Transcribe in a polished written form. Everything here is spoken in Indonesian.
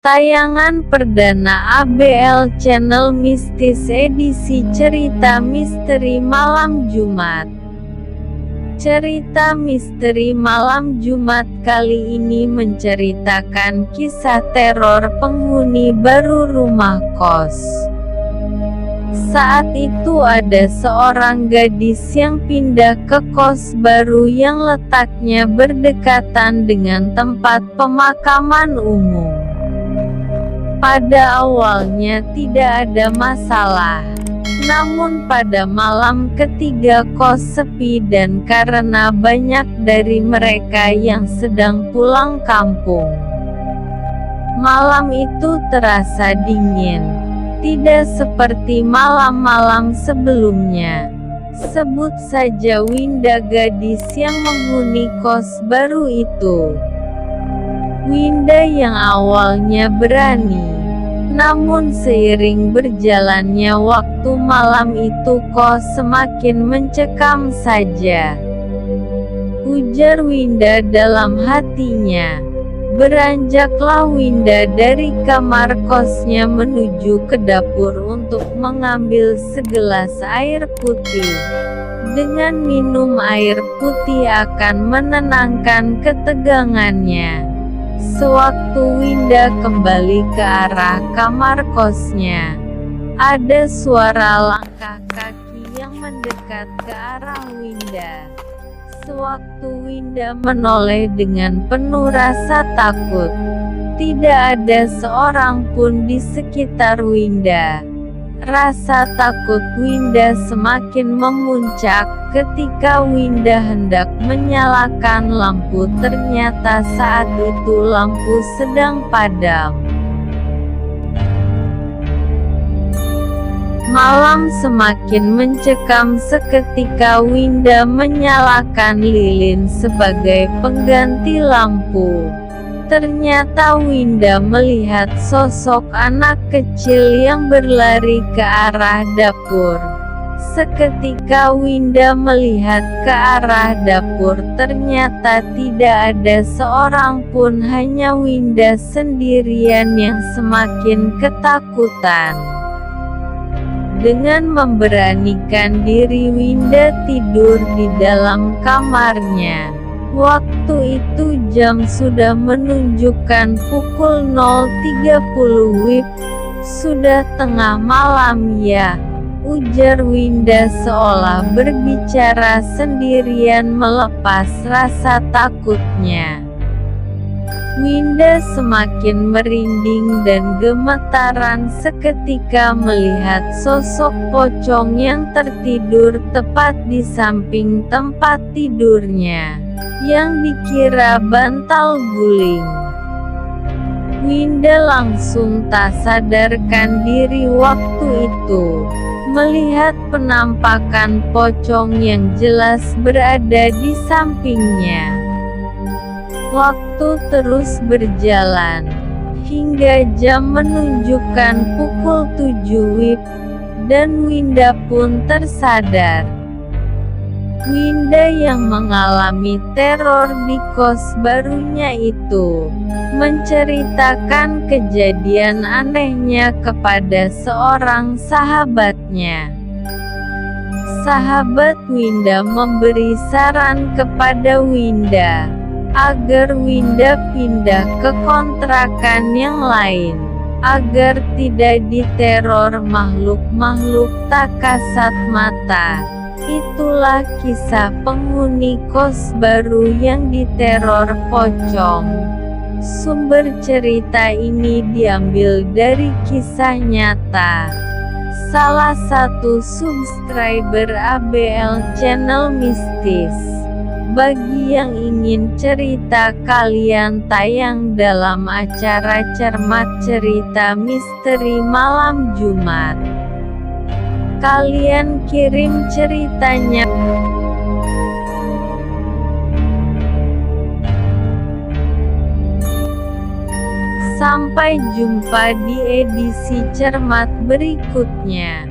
Tayangan perdana ABL Channel Mistis edisi Cerita Misteri Malam Jumat. Cerita Misteri Malam Jumat kali ini menceritakan kisah teror penghuni baru rumah kos. Saat itu ada seorang gadis yang pindah ke kos baru yang letaknya berdekatan dengan tempat pemakaman umum. Pada awalnya tidak ada masalah, namun pada malam ketiga kos sepi dan karena banyak dari mereka yang sedang pulang kampung. Malam itu terasa dingin, tidak seperti malam-malam sebelumnya. Sebut saja Winda, gadis yang menghuni kos baru itu. Winda yang awalnya berani, namun seiring berjalannya waktu malam itu kos semakin mencekam saja. Ujar Winda dalam hatinya. Beranjaklah Winda dari kamar kosnya menuju ke dapur untuk mengambil segelas air putih. Dengan minum air putih akan menenangkan ketegangannya. Sewaktu Winda kembali ke arah kamar kosnya, ada suara langkah kaki yang mendekat ke arah Winda. Sewaktu Winda menoleh dengan penuh rasa takut, tidak ada seorang pun di sekitar Winda. Rasa takut Winda semakin memuncak ketika Winda hendak menyalakan lampu. Ternyata saat itu lampu sedang padam. Malam semakin mencekam seketika Winda menyalakan lilin sebagai pengganti lampu. Ternyata Winda melihat sosok anak kecil yang berlari ke arah dapur. Seketika Winda melihat ke arah dapur, ternyata tidak ada seorang pun, hanya Winda sendirian yang semakin ketakutan. Dengan memberanikan diri Winda tidur di dalam kamarnya. Waktu itu jam sudah menunjukkan pukul 0.30 WIB. Sudah tengah malam ya, ujar Winda seolah berbicara sendirian melepas rasa takutnya. Winda semakin merinding dan gemetaran seketika melihat sosok pocong yang tertidur tepat di samping tempat tidurnya, yang dikira bantal guling. Winda langsung tak sadarkan diri waktu itu, melihat penampakan pocong yang jelas berada di sampingnya. Waktu terus berjalan, hingga jam menunjukkan pukul 7 WIB, dan Winda pun tersadar. Winda yang mengalami teror di kos barunya itu, menceritakan kejadian anehnya kepada seorang sahabatnya. Sahabat Winda memberi saran kepada Winda agar Winda pindah ke kontrakan yang lain, agar tidak diteror makhluk-makhluk tak kasat mata. Itulah kisah penghuni kos baru yang diteror pocong. Sumber cerita ini diambil dari kisah nyata. salah satu subscriber ABL Channel Mistis. Bagi yang ingin cerita kalian tayang dalam acara Cermat Cerita Misteri Malam Jumat. Kalian kirim ceritanya. Sampai jumpa di edisi cermat berikutnya.